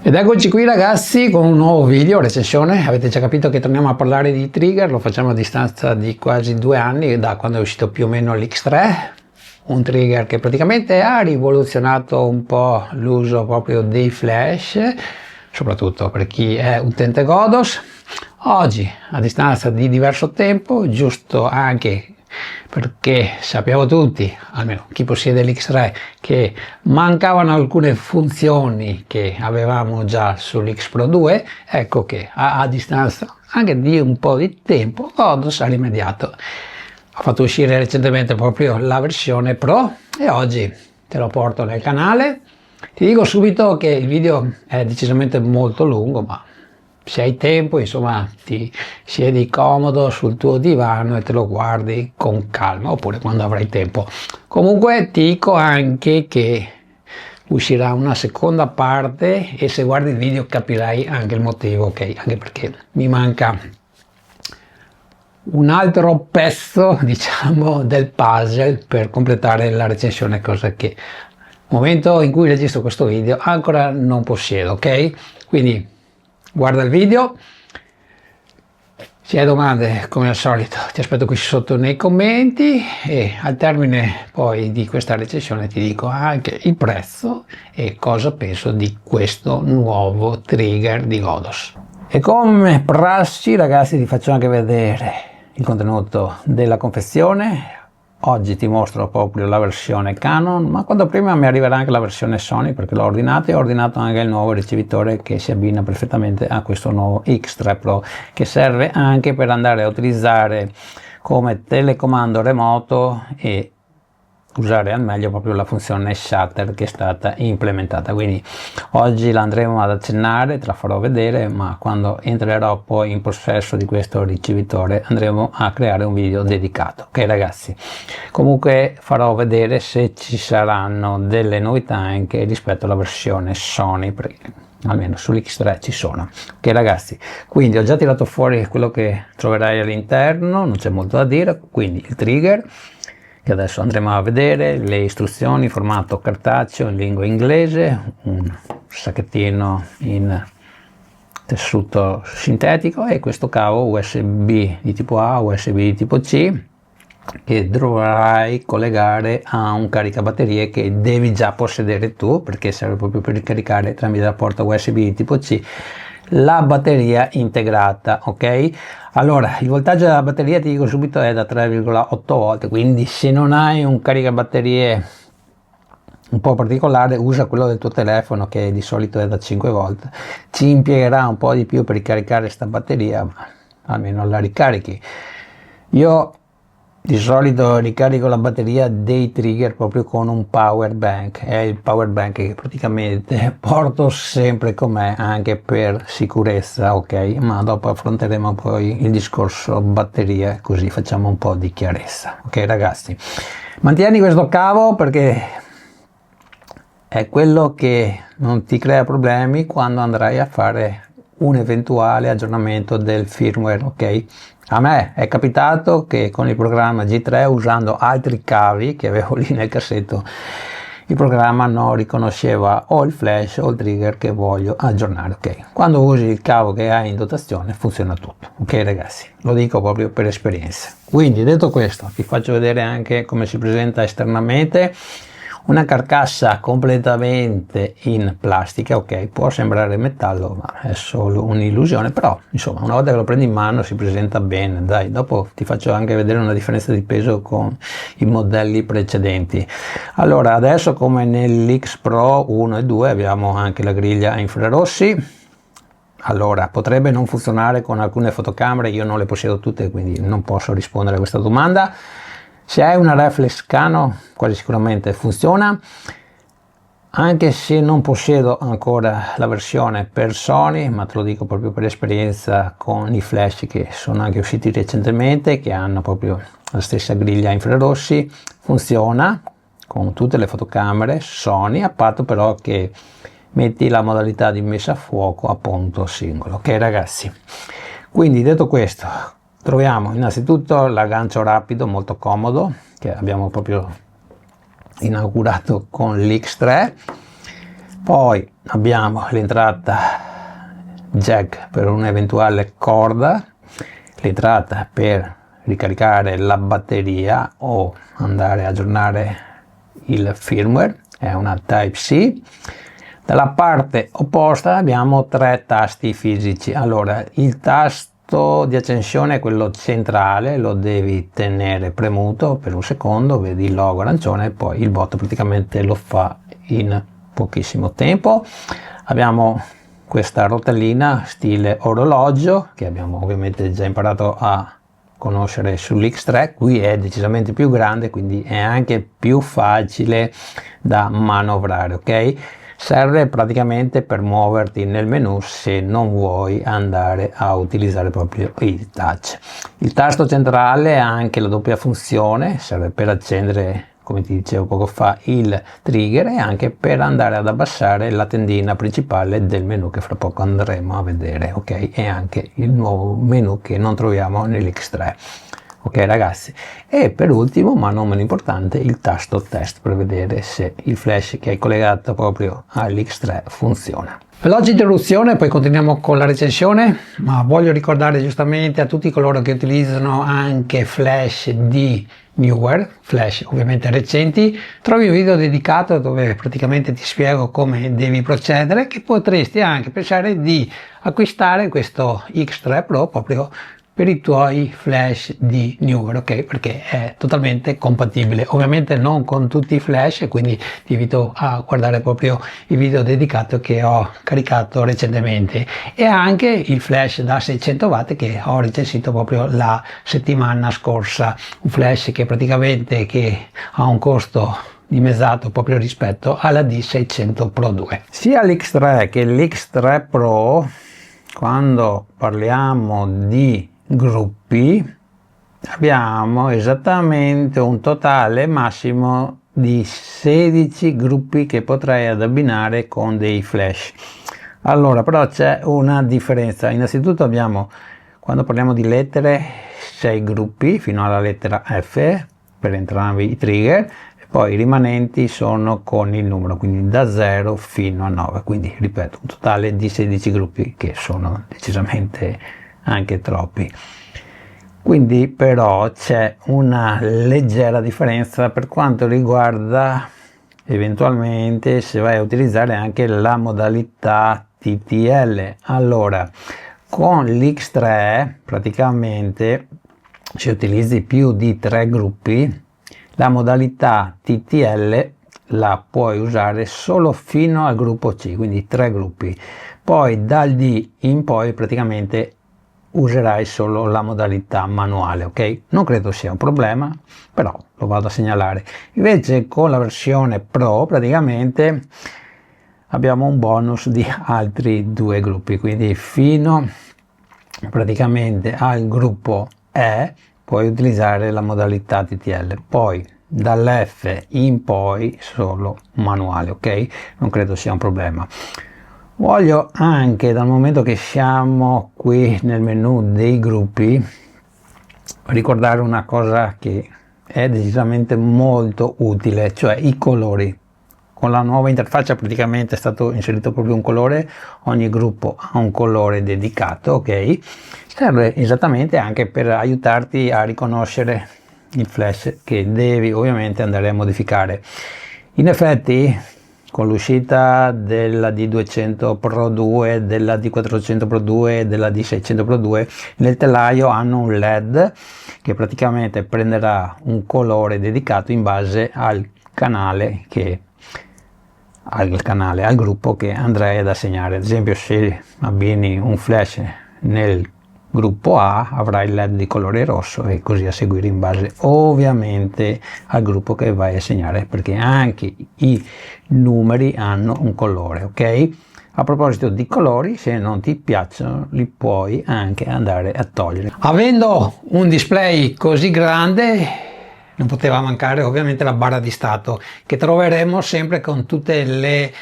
Ed eccoci qui ragazzi con un nuovo video recensione. Avete già capito che torniamo a parlare di trigger, lo facciamo a distanza di quasi 2 anni da quando è uscito più o meno l'X3, un trigger che praticamente ha rivoluzionato un po' l'uso proprio dei flash, soprattutto per chi è utente Godos. Oggi a distanza di diverso tempo, giusto anche perché sappiamo tutti, almeno chi possiede l'X3, che mancavano alcune funzioni che avevamo già sull'X Pro 2, ecco che a distanza anche di un po' di tempo Godos ha rimediato. Ho fatto uscire recentemente proprio la versione Pro e oggi te lo porto nel canale. Ti dico subito che il video è decisamente molto lungo, ma se hai tempo, insomma, ti siedi comodo sul tuo divano e te lo guardi con calma, oppure quando avrai tempo. Comunque ti dico anche che uscirà una seconda parte e se guardi il video capirai anche il motivo, ok? Anche perché mi manca un altro pezzo, diciamo, del puzzle per completare la recensione, cosa che al momento in cui registro questo video ancora non possiedo, ok? Quindi guarda il video, se hai domande come al solito ti aspetto qui sotto nei commenti e al termine poi di questa recensione ti dico anche il prezzo e cosa penso di questo nuovo trigger di Godos. E come prassi ragazzi ti faccio anche vedere il contenuto della confezione. Oggi ti mostro proprio la versione Canon, ma quando prima mi arriverà anche la versione Sony perché l'ho ordinata e ho ordinato anche il nuovo ricevitore che si abbina perfettamente a questo nuovo X3 Pro, che serve anche per andare a utilizzare come telecomando remoto e usare al meglio proprio la funzione shutter che è stata implementata. Quindi oggi la andremo ad accennare, te la farò vedere, ma quando entrerò poi in possesso di questo ricevitore andremo a creare un video dedicato, ok ragazzi? Comunque farò vedere se ci saranno delle novità anche rispetto alla versione Sony, perché almeno sull'X3 ci sono, ok ragazzi? Quindi ho già tirato fuori quello che troverai all'interno, non c'è molto da dire. Quindi il trigger che adesso andremo a vedere, le istruzioni in formato cartaceo in lingua inglese, un sacchettino in tessuto sintetico e questo cavo USB di tipo A, USB di tipo C che dovrai collegare a un caricabatterie che devi già possedere tu, perché serve proprio per ricaricare tramite la porta USB di tipo C la batteria integrata, ok? Allora, il voltaggio della batteria ti dico subito è da 3,8 volt, quindi se non hai un caricabatterie un po' particolare usa quello del tuo telefono che di solito è da 5 volt. Ci impiegherà un po' di più per ricaricare questa batteria, ma almeno la ricarichi. Io di solito ricarico la batteria dei trigger proprio con un power bank, è il power bank che praticamente porto sempre con me anche per sicurezza, ok? Ma dopo affronteremo poi il discorso batteria, così facciamo un po' di chiarezza, ok ragazzi? Mantieni questo cavo perché è quello che non ti crea problemi quando andrai a fare un eventuale aggiornamento del firmware, ok? A me è capitato che con il programma G3, usando altri cavi che avevo lì nel cassetto, il programma non riconosceva o il flash o il trigger che voglio aggiornare, ok? Quando usi il cavo che hai in dotazione funziona tutto, ok ragazzi? Lo dico proprio per esperienza. Quindi detto questo ti faccio vedere anche come si presenta esternamente. Una carcassa completamente in plastica, ok, può sembrare metallo ma è solo un'illusione, però insomma una volta che lo prendi in mano si presenta bene. Dai, dopo ti faccio anche vedere una differenza di peso con i modelli precedenti. Allora adesso come nell'X Pro 1 e 2 abbiamo anche la griglia a infrarossi. Allora potrebbe non funzionare con alcune fotocamere, io non le possiedo tutte quindi non posso rispondere a questa domanda. Se hai una reflex Canon quasi sicuramente funziona, anche se non possiedo ancora la versione per Sony, ma te lo dico proprio per esperienza con i flash che sono anche usciti recentemente, che hanno proprio la stessa griglia infrarossi, funziona con tutte le fotocamere Sony, a patto però che metti la modalità di messa a fuoco a punto singolo, ok ragazzi? Quindi detto questo, troviamo innanzitutto l'aggancio rapido molto comodo che abbiamo proprio inaugurato con l'X3, poi abbiamo l'entrata jack per un'eventuale corda, l'entrata per ricaricare la batteria o andare a aggiornare il firmware, è una Type-C. Dalla parte opposta abbiamo 3 tasti fisici. Allora, il tasto di accensione è quello centrale, lo devi tenere premuto per un secondo, vedi il logo arancione, poi il botto praticamente lo fa in pochissimo tempo. Abbiamo questa rotellina stile orologio che abbiamo ovviamente già imparato a conoscere sull'X3. Qui è decisamente più grande, quindi è anche più facile da manovrare, ok? Serve praticamente per muoverti nel menu se non vuoi andare a utilizzare proprio il touch. Il tasto centrale ha anche la doppia funzione, serve per accendere, come ti dicevo poco fa, il trigger e anche per andare ad abbassare la tendina principale del menu che fra poco andremo a vedere, ok? E anche il nuovo menu che non troviamo nell'X3. Ok ragazzi, e per ultimo ma non meno importante il tasto test per vedere se il flash che hai collegato proprio all'X3 funziona. Veloce interruzione, poi continuiamo con la recensione, ma voglio ricordare giustamente a tutti coloro che utilizzano anche flash di newer, flash ovviamente recenti, trovi un video dedicato dove praticamente ti spiego come devi procedere, che potresti anche pensare di acquistare questo X3 Pro proprio per i tuoi flash di newer, ok? Perché è totalmente compatibile, ovviamente non con tutti i flash, quindi ti invito a guardare proprio il video dedicato che ho caricato recentemente, e anche il flash da 600 watt che ho recensito proprio la settimana scorsa, un flash che praticamente ha un costo dimezzato proprio rispetto alla D600 Pro 2. Sia l'X3 che l'X3 Pro, quando parliamo di gruppi, abbiamo esattamente un totale massimo di 16 gruppi che potrei ad abbinare con dei flash. Allora però c'è una differenza. Innanzitutto abbiamo, quando parliamo di lettere, 6 gruppi fino alla lettera F per entrambi i trigger, e poi i rimanenti sono con il numero, quindi da 0 fino a 9, quindi ripeto un totale di 16 gruppi che sono decisamente anche troppi. Quindi però c'è una leggera differenza per quanto riguarda eventualmente se vai a utilizzare anche la modalità TTL. Allora, con l'X3 praticamente se utilizzi più di 3 gruppi, la modalità TTL la puoi usare solo fino al gruppo C, quindi 3 gruppi. Poi dal D in poi praticamente userai solo la modalità manuale, ok? Non credo sia un problema, però lo vado a segnalare. Invece con la versione Pro praticamente abbiamo un bonus di altri 2 gruppi, quindi fino praticamente al gruppo E puoi utilizzare la modalità TTL, poi dall'F in poi solo manuale, ok? Non credo sia un problema. Voglio anche, dal momento che siamo qui nel menu dei gruppi, ricordare una cosa che è decisamente molto utile, cioè i colori. Con la nuova interfaccia praticamente è stato inserito proprio un colore, ogni gruppo ha un colore dedicato, ok? Serve esattamente anche per aiutarti a riconoscere il flash che devi ovviamente andare a modificare. In effetti, con l'uscita della D200 Pro 2, della D400 Pro 2 e della D600 Pro 2, nel telaio hanno un LED che praticamente prenderà un colore dedicato in base al canale al gruppo che andrei ad assegnare. Ad esempio, se abbini un flash nel gruppo A avrai il LED di colore rosso e così a seguire in base ovviamente al gruppo che vai a assegnare, perché anche i numeri hanno un colore, ok? A proposito di colori, se non ti piacciono li puoi anche andare a togliere. Avendo un display così grande non poteva mancare ovviamente la barra di stato, che troveremo sempre con tutte le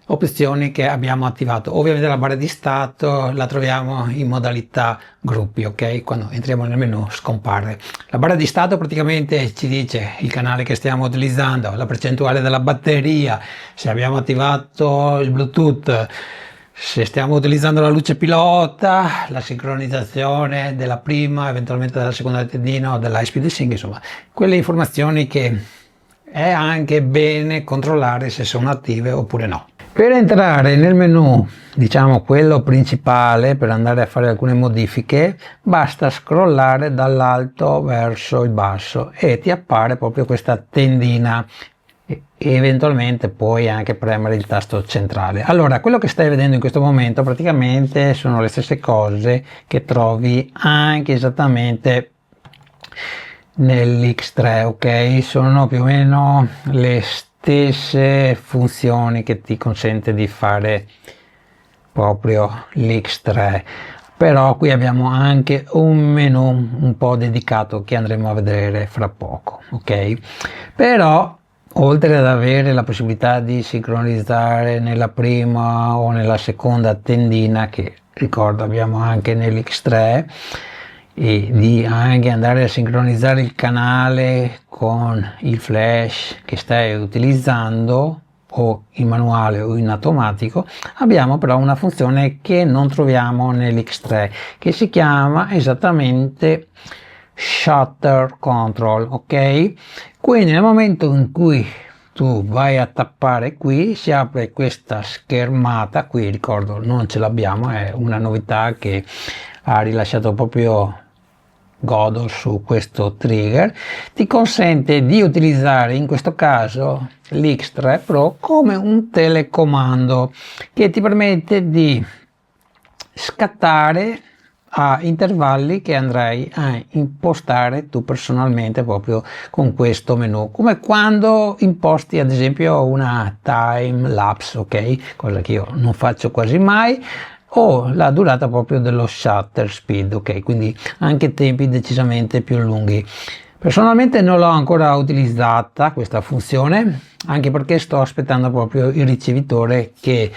opzioni che abbiamo attivato. Ovviamente la barra di stato la troviamo in modalità gruppi, ok? Quando entriamo nel menu scompare. La barra di stato praticamente ci dice il canale che stiamo utilizzando, la percentuale della batteria, se abbiamo attivato il Bluetooth, se stiamo utilizzando la luce pilota, la sincronizzazione della prima, eventualmente della seconda tendina o dell'high speed sync, insomma, quelle informazioni che è anche bene controllare se sono attive oppure no. Per entrare nel menu, diciamo quello principale, per andare a fare alcune modifiche, basta scrollare dall'alto verso il basso e ti appare proprio questa tendina. E eventualmente puoi anche premere il tasto centrale. Allora, quello che stai vedendo in questo momento praticamente sono le stesse cose che trovi anche esattamente nell'X3, ok? Sono più o meno le stesse funzioni che ti consente di fare proprio l'X3, però qui abbiamo anche un menu un po' dedicato che andremo a vedere fra poco, ok? Però oltre ad avere la possibilità di sincronizzare nella prima o nella seconda tendina, che ricordo abbiamo anche nell'X3, e di anche andare a sincronizzare il canale con il flash che stai utilizzando o in manuale o in automatico, abbiamo però una funzione che non troviamo nell'X3 che si chiama esattamente shutter control, ok? Quindi nel momento in cui tu vai a tappare qui si apre questa schermata, qui ricordo non ce l'abbiamo, è una novità che ha rilasciato proprio Godot su questo trigger, ti consente di utilizzare in questo caso l'X3 Pro come un telecomando che ti permette di scattare a intervalli che andrai a impostare tu personalmente proprio con questo menu, come quando imposti ad esempio una time lapse, ok? Cosa che io non faccio quasi mai, o la durata proprio dello shutter speed, ok? Quindi anche tempi decisamente più lunghi. Personalmente non l'ho ancora utilizzata questa funzione, anche perché sto aspettando proprio il ricevitore che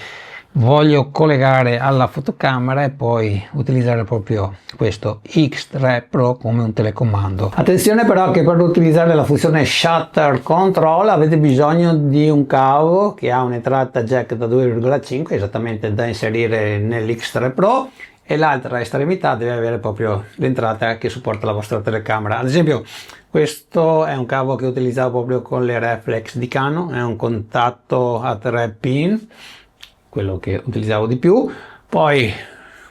voglio collegare alla fotocamera e poi utilizzare proprio questo X3 Pro come un telecomando. Attenzione però che per utilizzare la funzione Shutter Control avete bisogno di un cavo che ha un'entrata jack da 2,5 esattamente da inserire nell'X3 Pro, e l'altra estremità deve avere proprio l'entrata che supporta la vostra telecamera. Ad esempio questo è un cavo che utilizzavo proprio con le reflex di Canon, è un contatto a 3 pin, quello che utilizzavo di più. Poi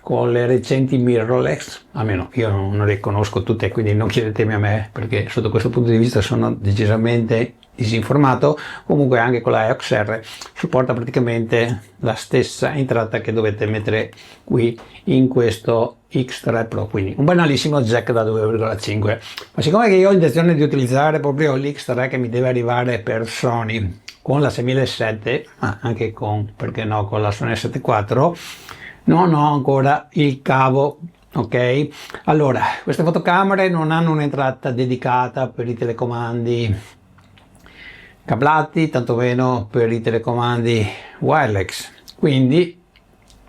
con le recenti mirrorless, almeno io non le conosco tutte, quindi non chiedetemi a me perché sotto questo punto di vista sono decisamente disinformato. Comunque anche con la EOS R supporta praticamente la stessa entrata che dovete mettere qui in questo X3 Pro, quindi un banalissimo jack da 2,5. Ma siccome che io ho intenzione di utilizzare proprio l'X3 che mi deve arrivare per Sony con la 6007, ma anche con, perché no, con la Sony A7 IV, non ho ancora il cavo, ok? Allora, queste fotocamere non hanno un'entrata dedicata per i telecomandi cablati, tantomeno per i telecomandi wireless, quindi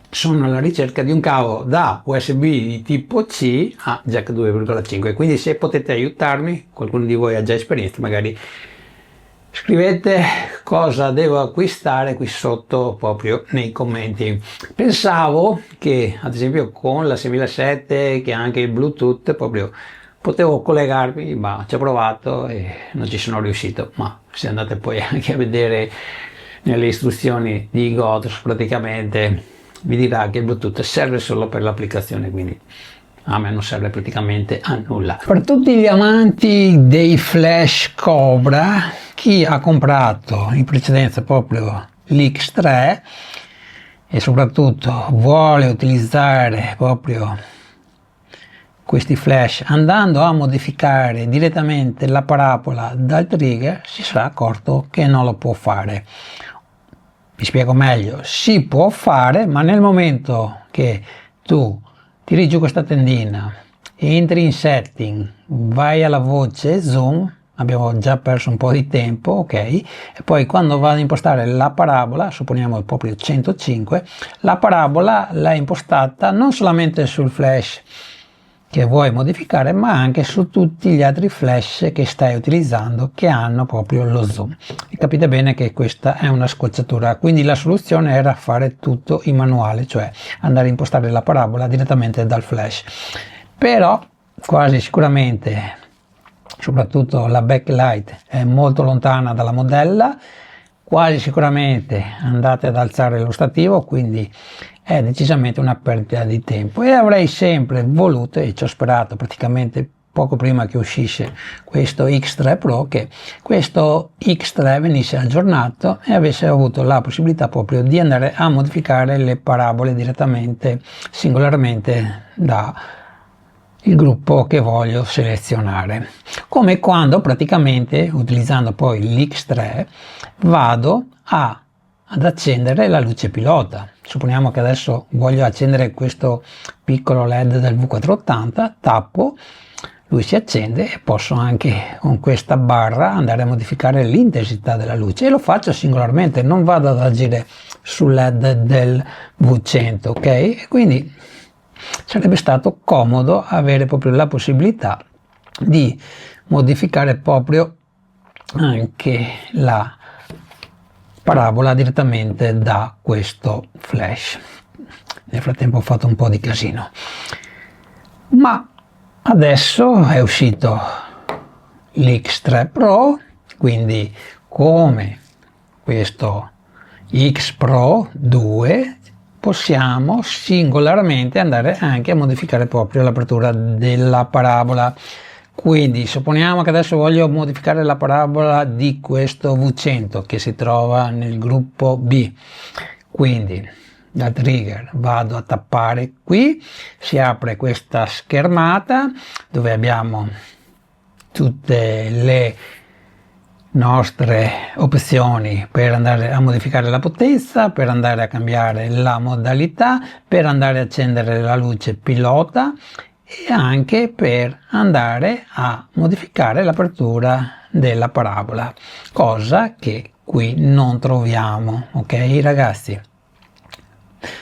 sono alla ricerca di un cavo da USB di tipo C a jack 2,5, quindi se potete aiutarmi, qualcuno di voi ha già esperienza, magari scrivete cosa devo acquistare qui sotto proprio nei commenti. Pensavo che ad esempio con la 6007 che ha anche il Bluetooth proprio potevo collegarmi, ma ci ho provato e non ci sono riuscito, ma se andate poi anche a vedere nelle istruzioni di Godot praticamente vi dirà che il Bluetooth serve solo per l'applicazione, quindi a me non serve praticamente a nulla. Per tutti gli amanti dei flash Cobra, chi ha comprato in precedenza proprio l'X3 e soprattutto vuole utilizzare proprio questi flash andando a modificare direttamente la parabola dal trigger, si sarà accorto che non lo può fare. Vi spiego meglio: si può fare, ma nel momento che tu tiri giù questa tendina, entri in setting, vai alla voce zoom, abbiamo già perso un po' di tempo, ok? E poi quando vado ad impostare la parabola, supponiamo proprio 105, la parabola l'hai impostata non solamente sul flash che vuoi modificare, ma anche su tutti gli altri flash che stai utilizzando che hanno proprio lo zoom. E capite bene che questa è una scocciatura, quindi la soluzione era fare tutto in manuale, cioè andare a impostare la parabola direttamente dal flash. Però quasi sicuramente, soprattutto la backlight è molto lontana dalla modella, quasi sicuramente andate ad alzare lo stativo, quindi è decisamente una perdita di tempo, e avrei sempre voluto, e ci ho sperato praticamente poco prima che uscisse questo X3 Pro, che questo X3 venisse aggiornato e avesse avuto la possibilità proprio di andare a modificare le parabole direttamente, singolarmente da il gruppo che voglio selezionare, come quando praticamente utilizzando poi l'X3 vado ad accendere la luce pilota. Supponiamo che adesso voglio accendere questo piccolo LED del V480, tappo, lui si accende e posso anche con questa barra andare a modificare l'intensità della luce, e lo faccio singolarmente, non vado ad agire sul LED del V100, ok? E quindi sarebbe stato comodo avere proprio la possibilità di modificare proprio anche la parabola direttamente da questo flash. Nel frattempo ho fatto un po' di casino, ma adesso è uscito l'X3 Pro, quindi come questo X Pro 2 possiamo singolarmente andare anche a modificare proprio l'apertura della parabola. Quindi supponiamo che adesso voglio modificare la parabola di questo V100 che si trova nel gruppo B, quindi da trigger vado a tappare qui, si apre questa schermata dove abbiamo tutte le nostre opzioni per andare a modificare la potenza, per andare a cambiare la modalità, per andare a accendere la luce pilota e anche per andare a modificare l'apertura della parabola, cosa che qui non troviamo, ok ragazzi?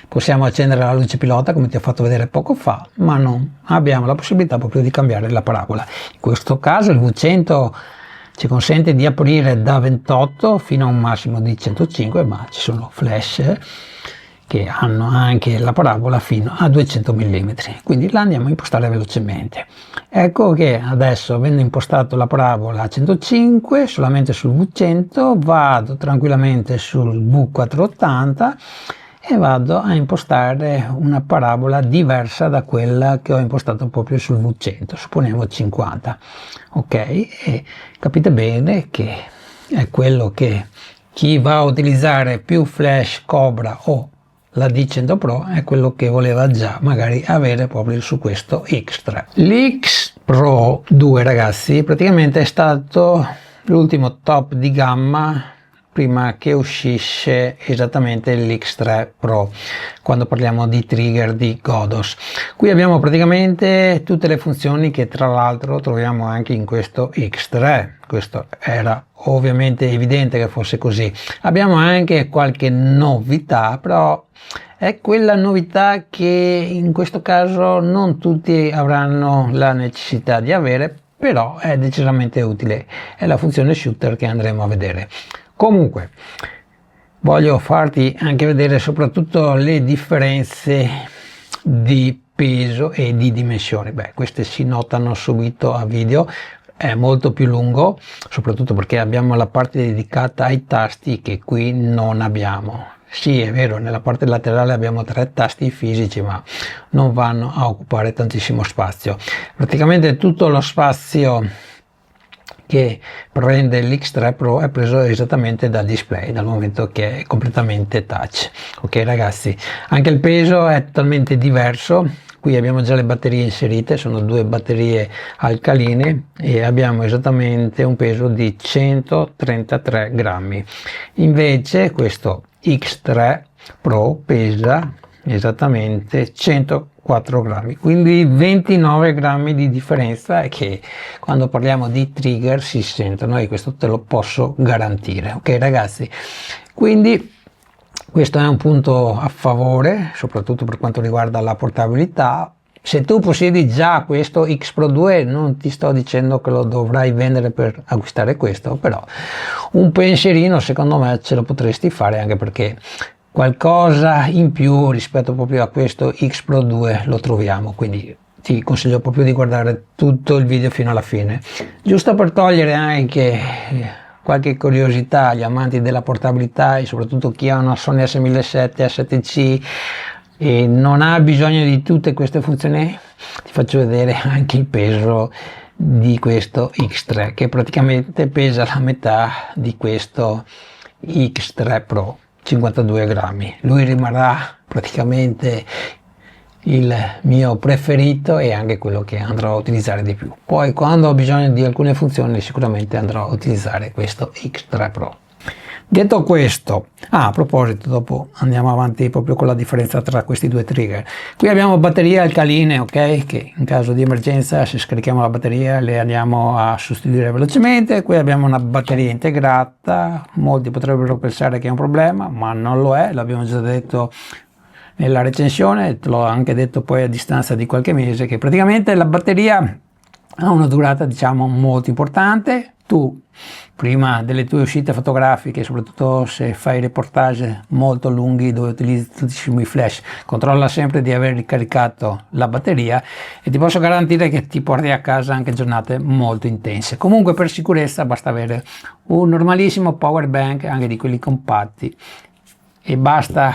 Possiamo accendere la luce pilota come ti ho fatto vedere poco fa, ma non abbiamo la possibilità proprio di cambiare la parabola. In questo caso il V100 ci consente di aprire da 28 fino a un massimo di 105, ma ci sono flash che hanno anche la parabola fino a 200 mm, quindi la andiamo a impostare velocemente. Ecco che adesso, avendo impostato la parabola a 105 solamente sul V100, vado tranquillamente sul V480 e vado a impostare una parabola diversa da quella che ho impostato proprio sul V100, supponiamo 50, ok? E capite bene che è quello che chi va a utilizzare più flash Cobra o la D100 Pro è quello che voleva già magari avere proprio su questo X3. L'X Pro 2 ragazzi praticamente è stato l'ultimo top di gamma prima che uscisse esattamente l'X3 Pro, quando parliamo di trigger di Godos. Qui abbiamo praticamente tutte le funzioni che tra l'altro troviamo anche in questo X3, questo era ovviamente evidente che fosse così. Abbiamo anche qualche novità, però è quella novità che in questo caso non tutti avranno la necessità di avere, però è decisamente utile, è la funzione shooter che andremo a vedere. Comunque voglio farti anche vedere soprattutto le differenze di peso e di dimensioni. Beh, queste si notano subito a video, è molto più lungo, soprattutto perché abbiamo la parte dedicata ai tasti che qui non abbiamo. Sì, è vero, nella parte laterale abbiamo 3 tasti fisici, ma non vanno a occupare tantissimo spazio. Praticamente tutto lo spazio che prende l'X3 Pro è preso esattamente dal display, dal momento che è completamente touch. Ok ragazzi, anche il peso è totalmente diverso. Qui abbiamo già le batterie inserite, sono 2 batterie alcaline e abbiamo esattamente un peso di 133 grammi. Invece questo X3 Pro pesa esattamente 140 4 grammi, quindi 29 grammi di differenza, e che quando parliamo di trigger si sentono, e questo te lo posso garantire. Ok ragazzi, quindi questo è un punto a favore, soprattutto per quanto riguarda la portabilità. Se tu possiedi già questo X Pro 2, non ti sto dicendo che lo dovrai vendere per acquistare questo, però un pensierino secondo me ce lo potresti fare, anche perché qualcosa in più rispetto proprio a questo X Pro 2 lo troviamo, quindi ti consiglio proprio di guardare tutto il video fino alla fine, giusto per togliere anche qualche curiosità agli amanti della portabilità, e soprattutto chi ha una Sony A6700 A7C e non ha bisogno di tutte queste funzioni. Ti faccio vedere anche il peso di questo X3, che praticamente pesa la metà di questo X3 Pro, 52 grammi. Lui rimarrà praticamente il mio preferito e anche quello che andrò a utilizzare di più. Poi quando ho bisogno di alcune funzioni sicuramente andrò a utilizzare questo X3 Pro. Detto questo, a proposito, dopo andiamo avanti proprio con la differenza tra questi due trigger. Qui abbiamo batterie alcaline, ok, che in caso di emergenza, se scarichiamo la batteria, le andiamo a sostituire velocemente. Qui abbiamo una batteria integrata, molti potrebbero pensare che è un problema, ma non lo è, l'abbiamo già detto nella recensione, te l'ho anche detto poi a distanza di qualche mese, che praticamente la batteria ha una durata, diciamo, molto importante. Tu prima delle tue uscite fotografiche, soprattutto se fai reportage molto lunghi dove utilizzi tantissimi flash, controlla sempre di aver ricaricato la batteria, e ti posso garantire che ti porti a casa anche giornate molto intense. Comunque, per sicurezza basta avere un normalissimo power bank, anche di quelli compatti, e basta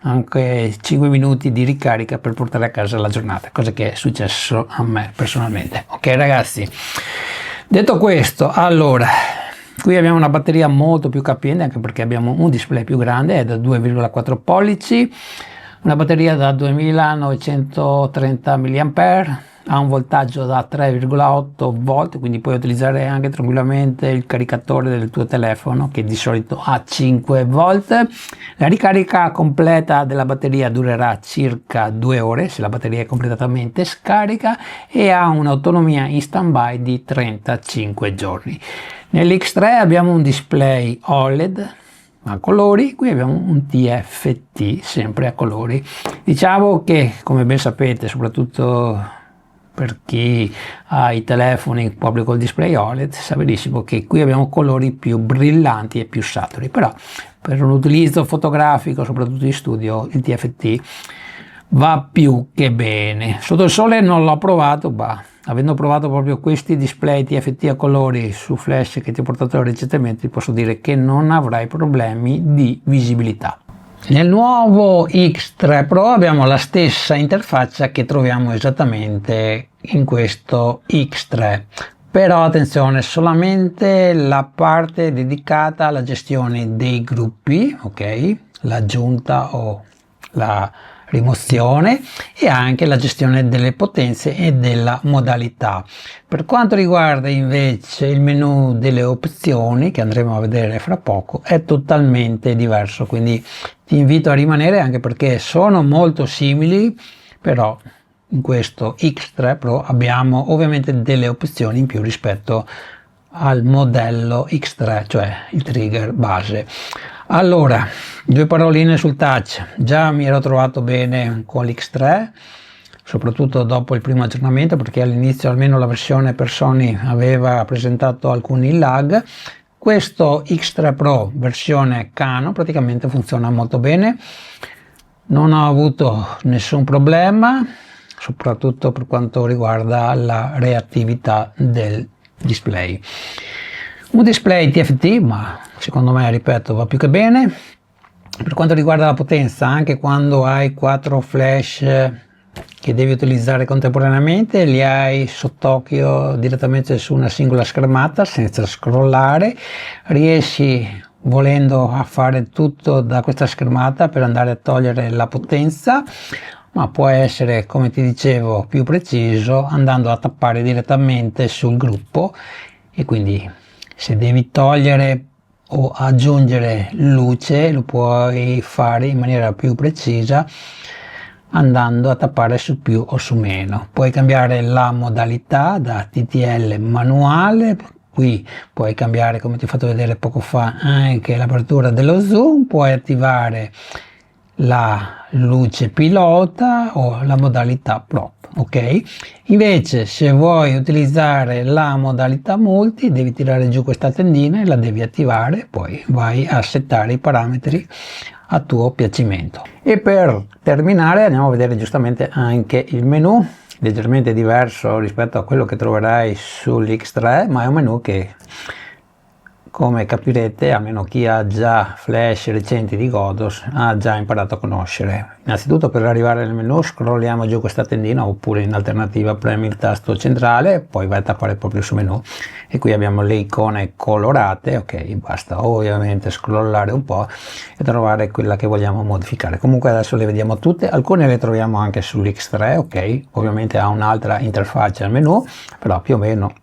anche 5 minuti di ricarica per portare a casa la giornata, cosa che è successo a me personalmente. Ok ragazzi, detto questo, allora qui abbiamo una batteria molto più capiente, anche perché abbiamo un display più grande, è da 2,4 pollici, una batteria da 2930 mAh, ha un voltaggio da 3,8 volt, quindi puoi utilizzare anche tranquillamente il caricatore del tuo telefono, che di solito ha 5 volt. La ricarica completa della batteria durerà circa 2 ore se la batteria è completamente scarica, e ha un'autonomia in standby di 35 giorni. Nell'X3 abbiamo un display OLED a colori, qui abbiamo un TFT sempre a colori. Diciamo che, come ben sapete, soprattutto per chi ha i telefoni proprio col display OLED, sa benissimo che qui abbiamo colori più brillanti e più saturi, però per un utilizzo fotografico, soprattutto in studio, il TFT va più che bene. Sotto il sole non l'ho provato, ma avendo provato proprio questi display TFT a colori su flash che ti ho portato recentemente, ti posso dire che non avrai problemi di visibilità. Nel nuovo X3 Pro abbiamo la stessa interfaccia che troviamo esattamente in questo X3, però attenzione, solamente la parte dedicata alla gestione dei gruppi, ok, l'aggiunta o la rimozione, e anche la gestione delle potenze e della modalità. Per quanto riguarda invece il menu delle opzioni, che andremo a vedere fra poco, è totalmente diverso, quindi ti invito a rimanere, anche perché sono molto simili, però in questo X3 Pro abbiamo ovviamente delle opzioni in più rispetto al modello X3, cioè il trigger base. Allora, due paroline sul touch. Già mi ero trovato bene con l'X3, soprattutto dopo il primo aggiornamento, perché all'inizio almeno la versione per Sony aveva presentato alcuni lag. Questo X3 Pro versione Canon praticamente funziona molto bene, non ho avuto nessun problema, soprattutto per quanto riguarda la reattività del display. Un display TFT, ma secondo me, ripeto, va più che bene. Per quanto riguarda la potenza, anche quando hai 4 flash che devi utilizzare contemporaneamente, li hai sott'occhio direttamente su una singola schermata senza scrollare, riesci, volendo, a fare tutto da questa schermata per andare a togliere la potenza, ma può essere, come ti dicevo, più preciso andando a tappare direttamente sul gruppo, e quindi se devi togliere o aggiungere luce lo puoi fare in maniera più precisa andando a tappare su più o su meno. Puoi cambiare la modalità da TTL manuale, qui puoi cambiare, come ti ho fatto vedere poco fa, anche l'apertura dello zoom, puoi attivare la luce pilota o la modalità prop, ok? Invece se vuoi utilizzare la modalità multi devi tirare giù questa tendina e la devi attivare, poi vai a settare i parametri a tuo piacimento. E per terminare andiamo a vedere giustamente anche il menu, leggermente diverso rispetto a quello che troverai sull'X3, ma è un menu che, come capirete, almeno chi ha già flash recenti di Godos ha già imparato a conoscere. Innanzitutto, per arrivare nel menu scrolliamo giù questa tendina, oppure in alternativa premi il tasto centrale, poi vai a tappare proprio su menu e qui abbiamo le icone colorate. Ok, basta ovviamente scrollare un po' e trovare quella che vogliamo modificare. Comunque adesso le vediamo tutte, alcune le troviamo anche sull'X3, ok, ovviamente ha un'altra interfaccia al menu, però più o meno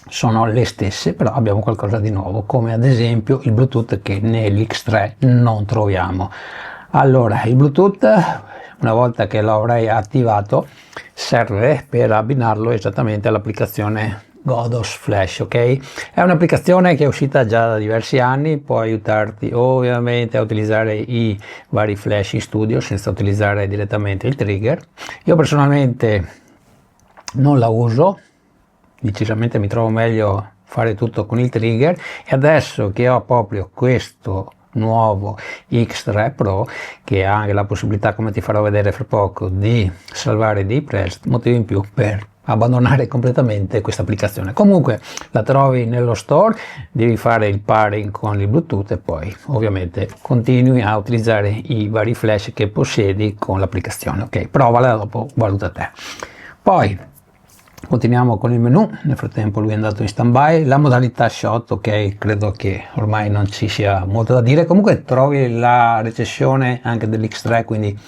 sono le stesse, però abbiamo qualcosa di nuovo, come ad esempio il Bluetooth che nell'X3 non troviamo. Allora, il Bluetooth, una volta che lo avrai attivato, serve per abbinarlo esattamente all'applicazione Godos Flash, ok? È un'applicazione che è uscita già da diversi anni, può aiutarti ovviamente a utilizzare i vari flash in studio senza utilizzare direttamente il trigger. Io personalmente non la uso, decisamente mi trovo meglio fare tutto con il trigger, e adesso che ho proprio questo nuovo X3 Pro che ha anche la possibilità, come ti farò vedere fra poco, di salvare dei preset, motivo in più per abbandonare completamente questa applicazione. Comunque la trovi nello store, devi fare il pairing con il Bluetooth e poi ovviamente continui a utilizzare i vari flash che possiedi con l'applicazione. Ok, provala, dopo valuta te. Poi continuiamo con il menu, nel frattempo lui è andato in stand by. La modalità shot, ok, credo che ormai non ci sia molto da dire. Comunque trovi la recensione anche dell'X3, quindi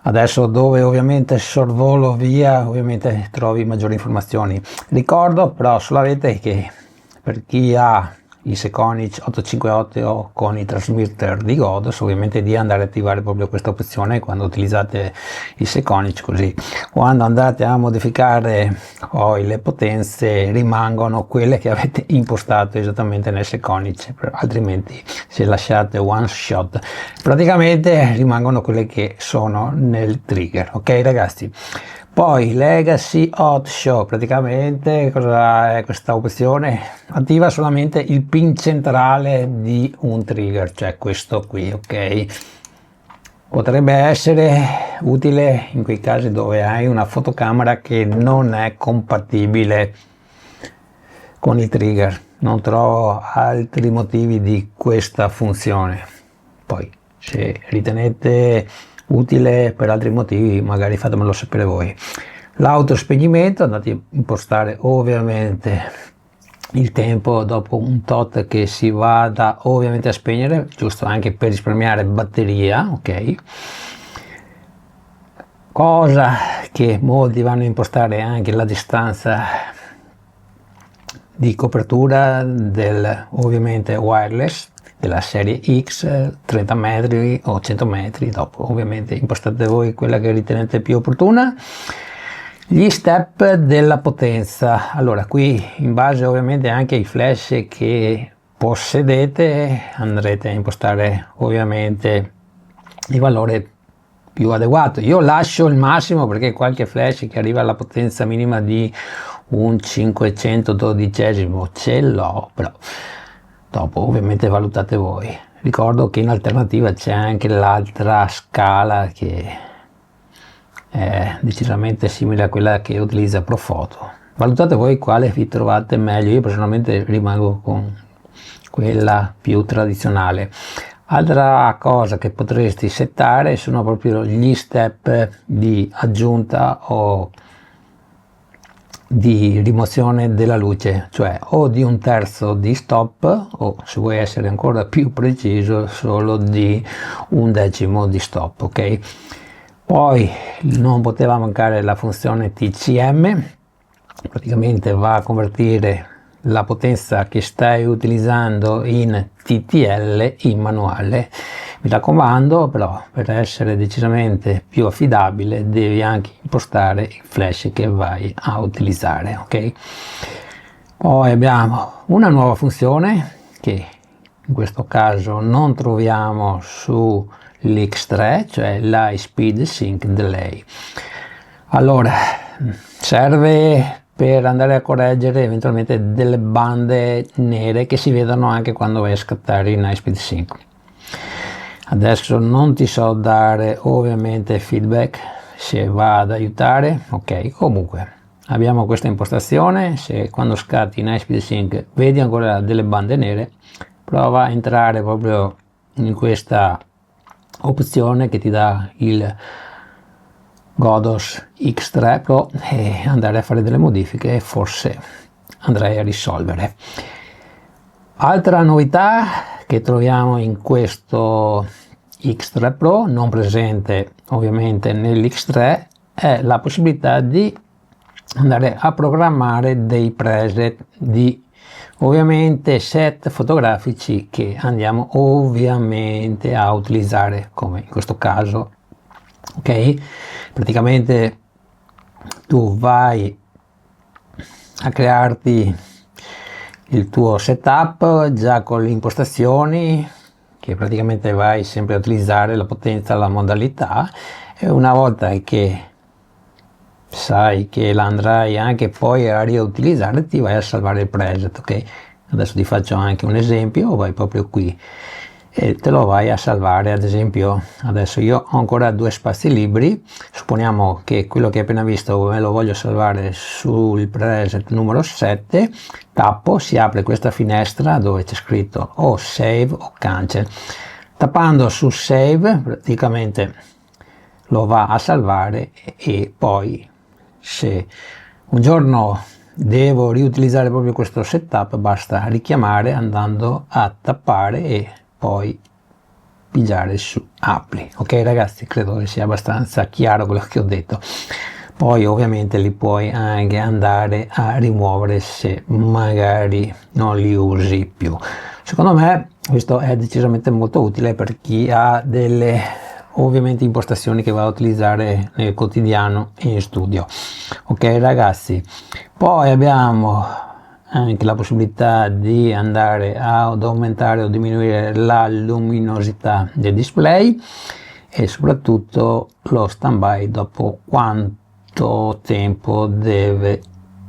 adesso dove ovviamente sorvolo via, ovviamente trovi maggiori informazioni. Ricordo però solamente che per chi ha i Sekonic 858 con i transmitter di Godos, ovviamente di andare a attivare proprio questa opzione quando utilizzate i Sekonic, così quando andate a modificare poi le potenze rimangono quelle che avete impostato esattamente nel Sekonic, altrimenti se lasciate one shot praticamente rimangono quelle che sono nel trigger. Ok ragazzi, poi Legacy Hot Show, praticamente cosa è questa opzione? Attiva solamente il pin centrale di un trigger, cioè questo qui, ok? Potrebbe essere utile in quei casi dove hai una fotocamera che non è compatibile con il trigger. Non trovo altri motivi di questa funzione. Poi se ritenete utile per altri motivi magari fatemelo sapere voi. L'autospegnimento, andate a impostare ovviamente il tempo dopo un tot che si vada ovviamente a spegnere, giusto anche per risparmiare batteria, ok? Cosa che molti vanno a impostare anche la distanza di copertura del ovviamente wireless della serie X, 30 metri o 100 metri, dopo ovviamente impostate voi quella che ritenete più opportuna. Gli step della potenza, allora qui in base ovviamente anche ai flash che possedete andrete a impostare ovviamente il valore più adeguato. Io lascio il massimo perché qualche flash che arriva alla potenza minima di un 512esimo ce l'ho, però dopo ovviamente valutate voi. Ricordo che in alternativa c'è anche l'altra scala che è decisamente simile a quella che utilizza Profoto. Valutate voi quale vi trovate meglio. Io personalmente rimango con quella più tradizionale. Altra cosa che potresti settare sono proprio gli step di aggiunta o di rimozione della luce, cioè o di un terzo di stop o, se vuoi essere ancora più preciso, solo di un decimo di stop, ok? Poi non poteva mancare la funzione TCM, praticamente va a convertire la potenza che stai utilizzando in TTL in manuale. Mi raccomando, però, per essere decisamente più affidabile devi anche impostare il flash che vai a utilizzare, ok? Poi abbiamo una nuova funzione che in questo caso non troviamo su l'X3, cioè l'High Speed Sync Delay. Allora, serve per andare a correggere eventualmente delle bande nere che si vedono anche quando vai a scattare in High Speed Sync. Adesso non ti so dare ovviamente feedback se va ad aiutare, ok, comunque abbiamo questa impostazione. Se quando scatti in High Speed Sync vedi ancora delle bande nere, prova a entrare proprio in questa opzione che ti dà il Godos X3 Pro e andare a fare delle modifiche e forse andrei a risolvere. Altra novità che troviamo in questo X3 Pro, non presente ovviamente nell'X3, è la possibilità di andare a programmare dei preset di ovviamente set fotografici che andiamo ovviamente a utilizzare, come in questo caso, ok? Praticamente tu vai a crearti il tuo setup già con le impostazioni che praticamente vai sempre a utilizzare, la potenza, la modalità, e una volta che sai che la andrai anche poi a riutilizzare ti vai a salvare il preset, ok? Adesso ti faccio anche un esempio, vai proprio qui e te lo vai a salvare. Ad esempio adesso io ho ancora 2 spazi liberi, supponiamo che quello che hai appena visto me lo voglio salvare sul preset numero 7, tappo, si apre questa finestra dove c'è scritto o save o cancel. Tappando su save praticamente lo va a salvare e poi se un giorno devo riutilizzare proprio questo setup basta richiamare andando a tappare e poi pigiare su apply. Ok ragazzi, credo che sia abbastanza chiaro quello che ho detto. Poi ovviamente li puoi anche andare a rimuovere se magari non li usi più. Secondo me questo è decisamente molto utile per chi ha delle ovviamente impostazioni che va a utilizzare nel quotidiano e in studio. Ok ragazzi, poi abbiamo anche la possibilità di andare ad aumentare o diminuire la luminosità del display e soprattutto lo standby dopo quanto tempo deve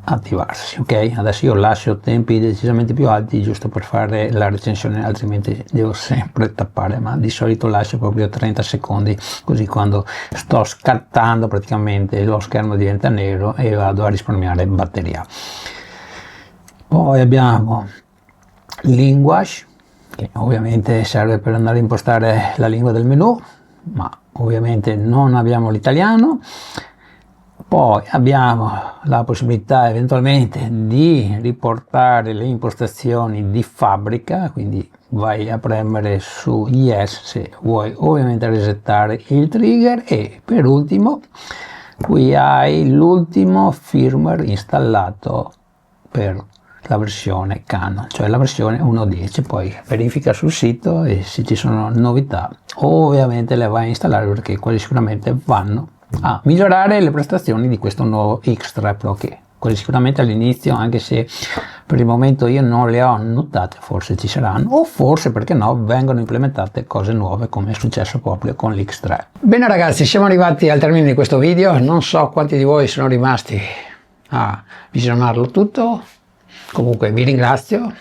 attivarsi. Ok, adesso io lascio tempi decisamente più alti giusto per fare la recensione, altrimenti devo sempre tappare, ma di solito lascio proprio 30 secondi, così quando sto scattando praticamente lo schermo diventa nero e vado a risparmiare batteria. Poi abbiamo Linguage, che ovviamente serve per andare a impostare la lingua del menu, ma ovviamente non abbiamo l'italiano. Poi abbiamo la possibilità eventualmente di riportare le impostazioni di fabbrica, quindi vai a premere su Yes se vuoi ovviamente resettare il trigger, e per ultimo qui hai l'ultimo firmware installato per la versione Canon, cioè la versione 1.10. Poi verifica sul sito e se ci sono novità ovviamente le vai a installare, perché quasi sicuramente vanno a migliorare le prestazioni di questo nuovo X3 Pro, che quasi sicuramente all'inizio, anche se per il momento io non le ho notate, forse ci saranno, o forse, perché no, vengono implementate cose nuove come è successo proprio con l'X3. Bene ragazzi, siamo arrivati al termine di questo video. Non so quanti di voi sono rimasti a visionarlo tutto, comunque vi ringrazio.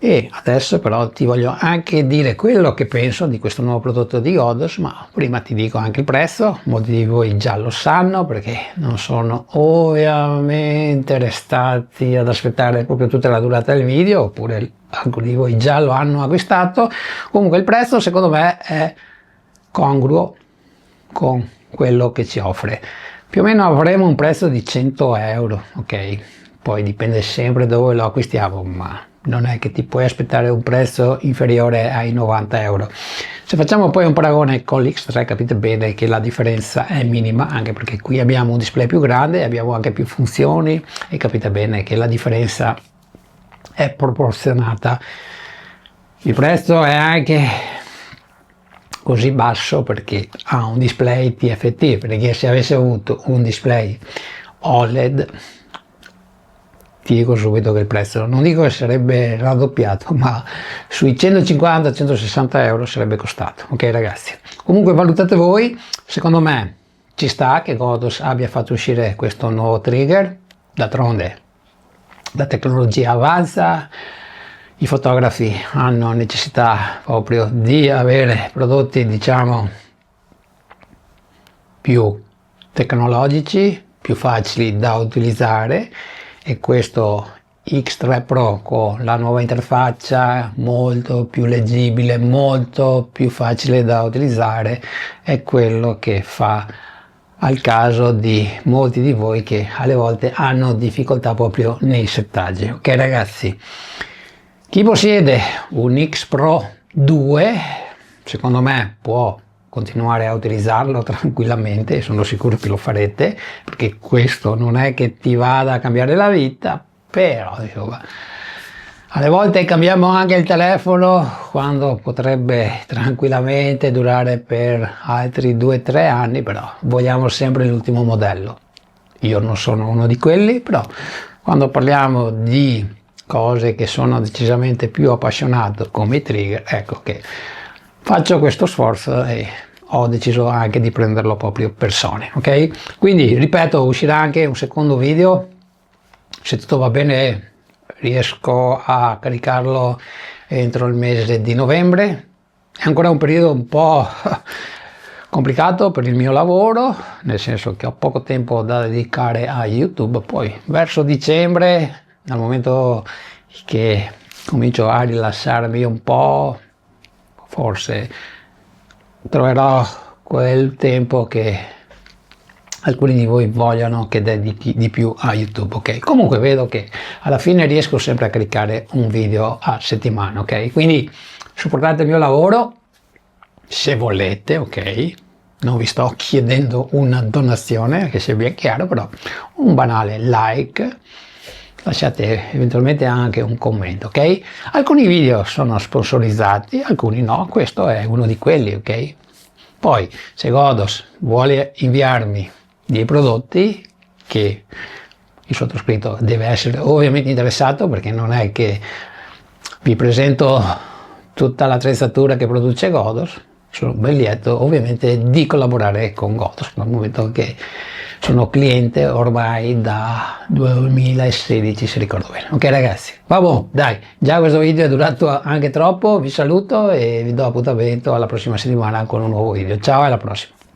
E adesso però ti voglio anche dire quello che penso di questo nuovo prodotto di Godos, ma prima ti dico anche il prezzo. Molti di voi già lo sanno perché non sono ovviamente restati ad aspettare proprio tutta la durata del video, oppure alcuni di voi già lo hanno acquistato. Comunque il prezzo secondo me è congruo con quello che ci offre. Più o meno avremo un prezzo di 100 euro, ok? Poi dipende sempre dove lo acquistiamo, ma non è che ti puoi aspettare un prezzo inferiore ai 90 euro. Se facciamo poi un paragone con l'X3 capite bene che la differenza è minima, anche perché qui abbiamo un display più grande, abbiamo anche più funzioni e capite bene che la differenza è proporzionata. Il prezzo è anche così basso perché ha un display TFT, perché se avesse avuto un display OLED ti dico subito che il prezzo, non dico che sarebbe raddoppiato, ma sui 150-160 euro sarebbe costato, ok ragazzi? Comunque valutate voi, secondo me ci sta che Godos abbia fatto uscire questo nuovo trigger, d'altronde la tecnologia avanza, i fotografi hanno necessità proprio di avere prodotti, diciamo, più tecnologici, più facili da utilizzare, e questo X3 Pro con la nuova interfaccia molto più leggibile, molto più facile da utilizzare, è quello che fa al caso di molti di voi che alle volte hanno difficoltà proprio nei settaggi. Ok ragazzi, chi possiede un X Pro 2 secondo me può continuare a utilizzarlo tranquillamente, sono sicuro che lo farete, perché questo non è che ti vada a cambiare la vita, però insomma, alle volte cambiamo anche il telefono quando potrebbe tranquillamente durare per altri 2-3 anni, però vogliamo sempre l'ultimo modello. Io non sono uno di quelli, però quando parliamo di cose che sono decisamente più appassionato come i trigger, ecco che faccio questo sforzo e ho deciso anche di prenderlo proprio persone, ok? Quindi ripeto, uscirà anche un secondo video, se tutto va bene riesco a caricarlo entro il mese di novembre. È ancora un periodo un po' complicato per il mio lavoro, nel senso che ho poco tempo da dedicare a YouTube, poi verso dicembre, dal momento che comincio a rilassarmi un po', forse troverò quel tempo che alcuni di voi vogliono che dedichi di più a YouTube, ok? Comunque vedo che alla fine riesco sempre a caricare un video a settimana, ok? Quindi supportate il mio lavoro se volete, ok? Non vi sto chiedendo una donazione, che sia ben chiaro, però un banale like, lasciate eventualmente anche un commento, ok? Alcuni video sono sponsorizzati, alcuni no, questo è uno di quelli, ok? Poi se Godos vuole inviarmi dei prodotti, che il sottoscritto deve essere ovviamente interessato, perché non è che vi presento tutta l'attrezzatura che produce Godos, sono ben lieto ovviamente di collaborare con Godos, dal momento che sono cliente ormai da 2016, se ricordo bene. Ok ragazzi, vabbè, dai, già questo video è durato anche troppo, vi saluto e vi do appuntamento alla prossima settimana con un nuovo video. Ciao e alla prossima.